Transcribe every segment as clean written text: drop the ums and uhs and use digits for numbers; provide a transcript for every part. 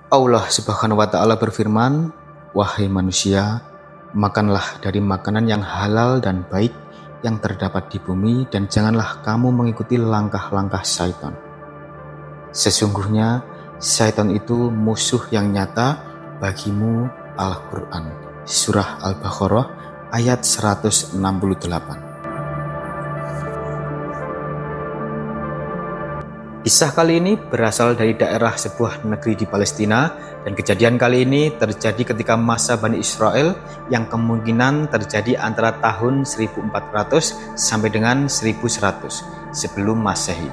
Allah Subhanahu wa Ta'ala berfirman, "Wahai manusia, makanlah dari makanan yang halal dan baik yang terdapat di bumi, dan janganlah kamu mengikuti langkah-langkah syaitan. Sesungguhnya syaitan itu musuh yang nyata bagimu." Al-Quran, Surah Al-Baqarah ayat 168. Kisah kali ini berasal dari daerah sebuah negeri di Palestina, dan kejadian kali ini terjadi ketika masa Bani Israel yang kemungkinan terjadi antara tahun 1400 sampai dengan 1100 sebelum Masehi.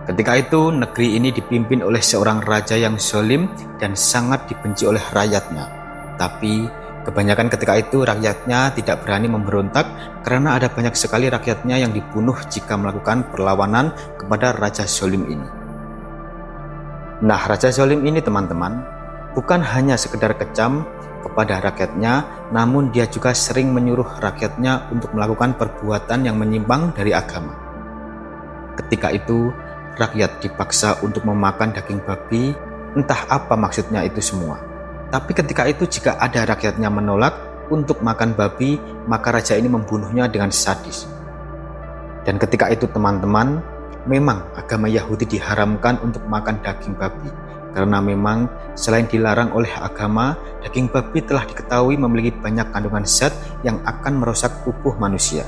Ketika itu negeri ini dipimpin oleh seorang raja yang zalim dan sangat dibenci oleh rakyatnya. Tapi kebanyakan ketika itu rakyatnya tidak berani memberontak karena ada banyak sekali rakyatnya yang dibunuh jika melakukan perlawanan kepada raja zalim ini. Nah, raja zalim ini teman-teman bukan hanya sekedar kejam kepada rakyatnya, namun dia juga sering menyuruh rakyatnya untuk melakukan perbuatan yang menyimpang dari agama. Ketika itu rakyat dipaksa untuk memakan daging babi, entah apa maksudnya itu semua. Tapi ketika itu jika ada rakyatnya menolak untuk makan babi, maka raja ini membunuhnya dengan sadis. Dan ketika itu teman-teman, memang agama Yahudi diharamkan untuk makan daging babi. Karena memang selain dilarang oleh agama, daging babi telah diketahui memiliki banyak kandungan zat yang akan merusak tubuh manusia.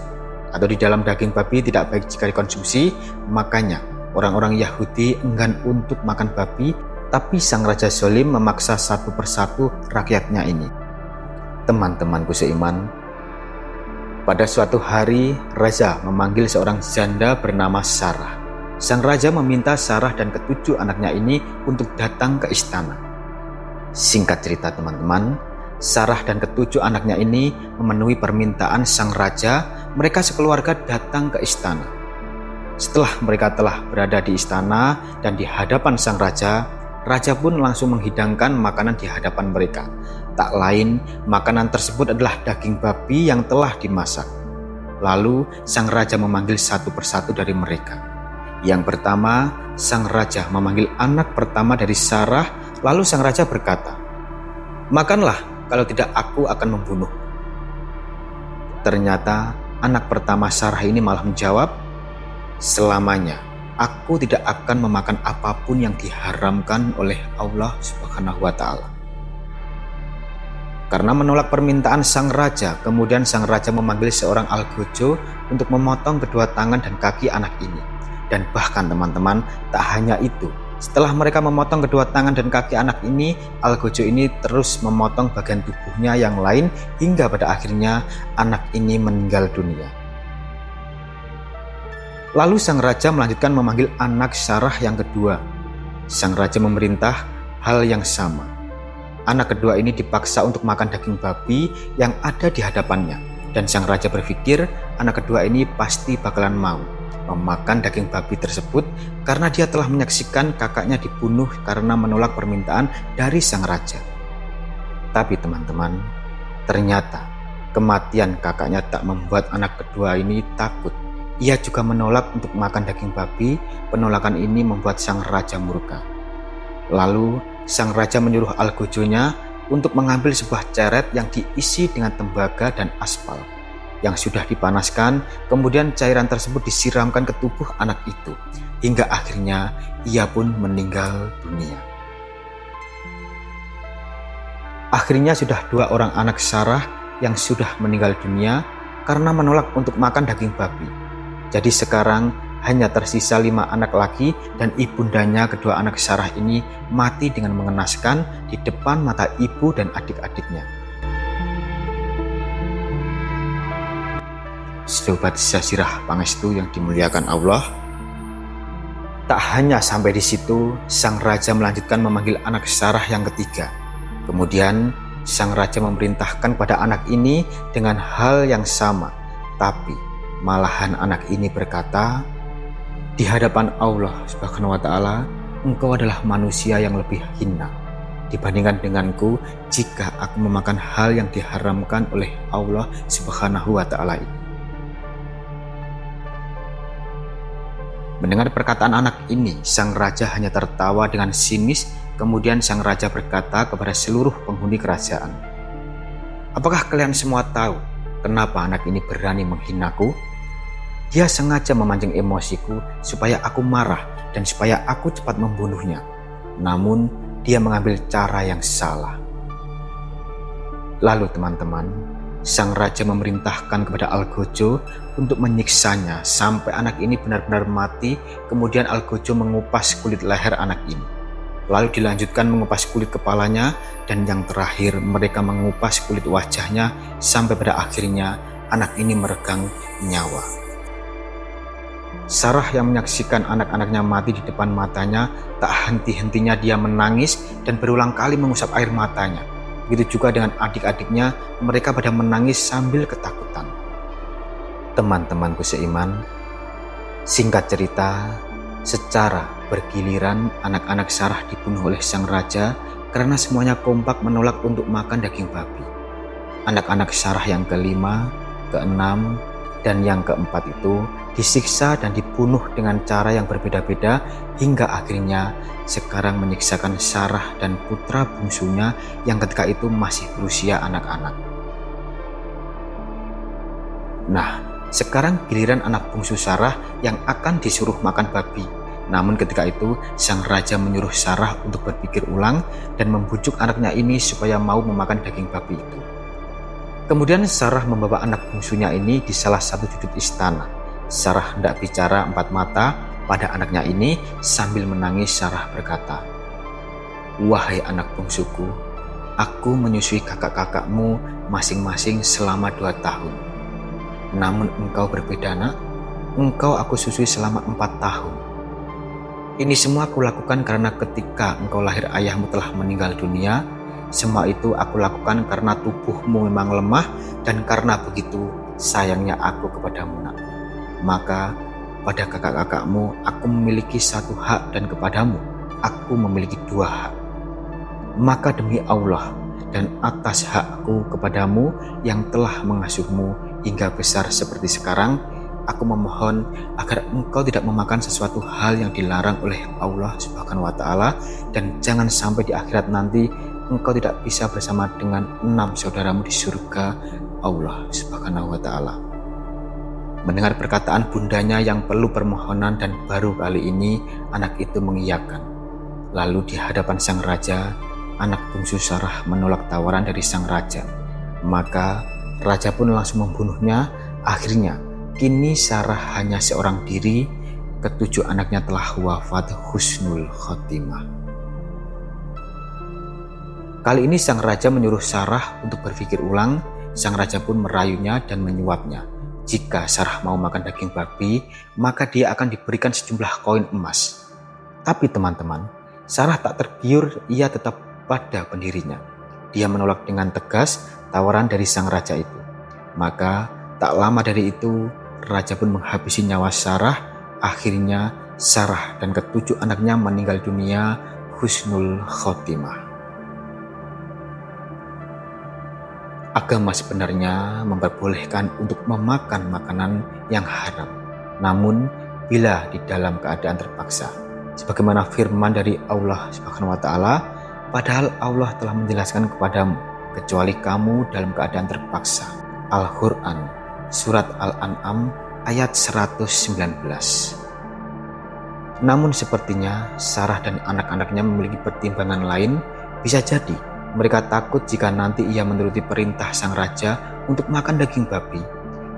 Atau di dalam daging babi tidak baik jika dikonsumsi, makanya orang-orang Yahudi enggan untuk makan babi. Tapi sang raja zalim memaksa satu persatu rakyatnya ini. Teman-temanku seiman, pada suatu hari raja memanggil seorang janda bernama Sarah. Sang raja meminta Sarah dan ketujuh anaknya ini untuk datang ke istana. Singkat cerita teman-teman, Sarah dan ketujuh anaknya ini memenuhi permintaan sang raja. Mereka sekeluarga datang ke istana. Setelah mereka telah berada di istana dan di hadapan sang raja, raja pun langsung menghidangkan makanan di hadapan mereka. Tak lain, makanan tersebut adalah daging babi yang telah dimasak. Lalu, sang raja memanggil satu persatu dari mereka. Yang pertama, sang raja memanggil anak pertama dari Sarah. Lalu sang raja berkata, "Makanlah, kalau tidak aku akan membunuh." Ternyata, anak pertama Sarah ini malah menjawab, "Selamanya aku tidak akan memakan apapun yang diharamkan oleh Allah Subhanahu wa Ta'ala." Karena menolak permintaan sang raja, kemudian sang raja memanggil seorang algojo untuk memotong kedua tangan dan kaki anak ini. Dan bahkan teman-teman, tak hanya itu, setelah mereka memotong kedua tangan dan kaki anak ini, algojo ini terus memotong bagian tubuhnya yang lain hingga pada akhirnya anak ini meninggal dunia. Lalu sang raja melanjutkan memanggil anak Sarah yang kedua. Sang raja memerintah hal yang sama. Anak kedua ini dipaksa untuk makan daging babi yang ada di hadapannya. Dan sang raja berpikir anak kedua ini pasti bakalan mau memakan daging babi tersebut karena dia telah menyaksikan kakaknya dibunuh karena menolak permintaan dari sang raja. Tapi teman-teman, ternyata kematian kakaknya tak membuat anak kedua ini takut. Ia juga menolak untuk makan daging babi. Penolakan ini membuat sang raja murka. Lalu sang raja menyuruh algojonya untuk mengambil sebuah ceret yang diisi dengan tembaga dan aspal yang sudah dipanaskan. Kemudian cairan tersebut disiramkan ke tubuh anak itu hingga akhirnya ia pun meninggal dunia. Akhirnya sudah dua orang anak Sarah yang sudah meninggal dunia karena menolak untuk makan daging babi. Jadi sekarang hanya tersisa 5 anak lagi, dan ibundanya kedua anak Sarah ini mati dengan mengenaskan di depan mata ibu dan adik-adiknya. Sobat Sasirah Pangestu yang dimuliakan Allah, tak hanya sampai di situ, sang raja melanjutkan memanggil anak Sarah yang ketiga. Kemudian sang raja memerintahkan pada anak ini dengan hal yang sama, tapi malahan anak ini berkata, "Di hadapan Allah Subhanahu wa Ta'ala, engkau adalah manusia yang lebih hina dibandingkan denganku jika aku memakan hal yang diharamkan oleh Allah Subhanahu wa Ta'ala ini." Mendengar perkataan anak ini, sang raja hanya tertawa dengan sinis. Kemudian sang raja berkata kepada seluruh penghuni kerajaan, "Apakah kalian semua tahu kenapa anak ini berani menghinaku? Dia sengaja memancing emosiku supaya aku marah dan supaya aku cepat membunuhnya. Namun dia mengambil cara yang salah." Lalu teman-teman, sang raja memerintahkan kepada Algojo untuk menyiksanya sampai anak ini benar-benar mati. Kemudian Algojo mengupas kulit leher anak ini. Lalu dilanjutkan mengupas kulit kepalanya, dan yang terakhir mereka mengupas kulit wajahnya sampai pada akhirnya anak ini meregang nyawa. Sarah yang menyaksikan anak-anaknya mati di depan matanya, tak henti-hentinya dia menangis dan berulang kali mengusap air matanya. Begitu juga dengan adik-adiknya, mereka pada menangis sambil ketakutan. Teman-temanku seiman, singkat cerita, secara bergiliran anak-anak Sarah dibunuh oleh sang raja karena semuanya kompak menolak untuk makan daging babi. Anak-anak Sarah yang kelima, keenam, dan yang keempat itu disiksa dan dibunuh dengan cara yang berbeda-beda hingga akhirnya sekarang menyiksakan Sarah dan putra bungsunya yang ketika itu masih berusia anak-anak. Nah, sekarang giliran anak bungsu Sarah yang akan disuruh makan babi. Namun ketika itu sang raja menyuruh Sarah untuk berpikir ulang dan membujuk anaknya ini supaya mau memakan daging babi itu. Kemudian Sarah membawa anak bungsunya ini di salah satu sudut istana. Sarah hendak bicara empat mata pada anaknya ini sambil menangis. Sarah berkata, "Wahai anak bungsuku, aku menyusui kakak-kakakmu masing-masing selama 2 tahun. Namun engkau berbeda nak, engkau aku susui selama 4 tahun. Ini semua aku lakukan karena ketika engkau lahir ayahmu telah meninggal dunia. Semua itu aku lakukan karena tubuhmu memang lemah dan karena begitu sayangnya aku kepadamu nak. Maka pada kakak-kakakmu aku memiliki 1 hak dan kepadamu aku memiliki 2 hak. Maka demi Allah dan atas hakku kepadamu yang telah mengasuhmu hingga besar seperti sekarang, aku memohon agar engkau tidak memakan sesuatu hal yang dilarang oleh Allah Subhanahu wa Ta'ala, dan jangan sampai di akhirat nanti engkau tidak bisa bersama dengan 6 saudaramu di surga Allah Subhanahu wa Ta'ala." Mendengar perkataan bundanya yang perlu permohonan dan baru kali ini anak itu mengiyakan. Lalu di hadapan sang raja, anak bungsu Sarah menolak tawaran dari sang raja. Maka raja pun langsung membunuhnya. Akhirnya kini Sarah hanya seorang diri, ke-7 anaknya telah wafat husnul khotimah. Kali ini sang raja menyuruh Sarah untuk berpikir ulang. Sang raja pun merayunya dan menyuapnya. Jika Sarah mau makan daging babi, maka dia akan diberikan sejumlah koin emas. Tapi teman-teman, Sarah tak tergiur, ia tetap pada pendirinya. Dia menolak dengan tegas tawaran dari sang raja itu. Maka tak lama dari itu, raja pun menghabisi nyawa Sarah. Akhirnya Sarah dan ke-7 anaknya meninggal dunia husnul khotimah. Agama sebenarnya memperbolehkan untuk memakan makanan yang haram, namun bila di dalam keadaan terpaksa. Sebagaimana firman dari Allah Subhanahu wa Ta'ala, padahal Allah telah menjelaskan kepadamu, kecuali kamu dalam keadaan terpaksa. Al-Quran, Surat Al-An'am ayat 119. Namun sepertinya Sarah dan anak-anaknya memiliki pertimbangan lain. Bisa jadi mereka takut jika nanti ia menuruti perintah sang raja untuk makan daging babi.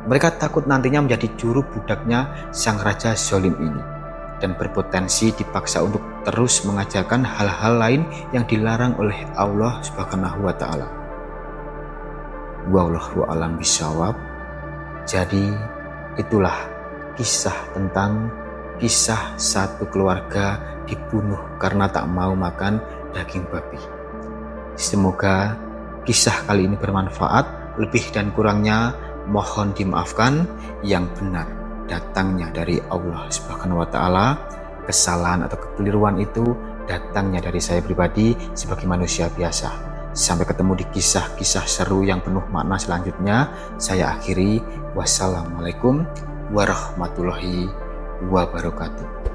Mereka takut nantinya menjadi juru budaknya sang raja zalim ini, dan berpotensi dipaksa untuk terus mengajarkan hal-hal lain yang dilarang oleh Allah Subhanahu wa Ta'ala. Wallahu a'lam bishawab. Jadi itulah kisah satu keluarga dibunuh karena tak mau makan daging babi. Semoga kisah kali ini bermanfaat. Lebih dan kurangnya mohon dimaafkan. Yang benar datangnya dari Allah Subhanahu wa Ta'ala. Kesalahan atau kekeliruan itu datangnya dari saya pribadi sebagai manusia biasa. Sampai ketemu di kisah-kisah seru yang penuh makna selanjutnya. Saya akhiri. Wassalamualaikum warahmatullahi wabarakatuh.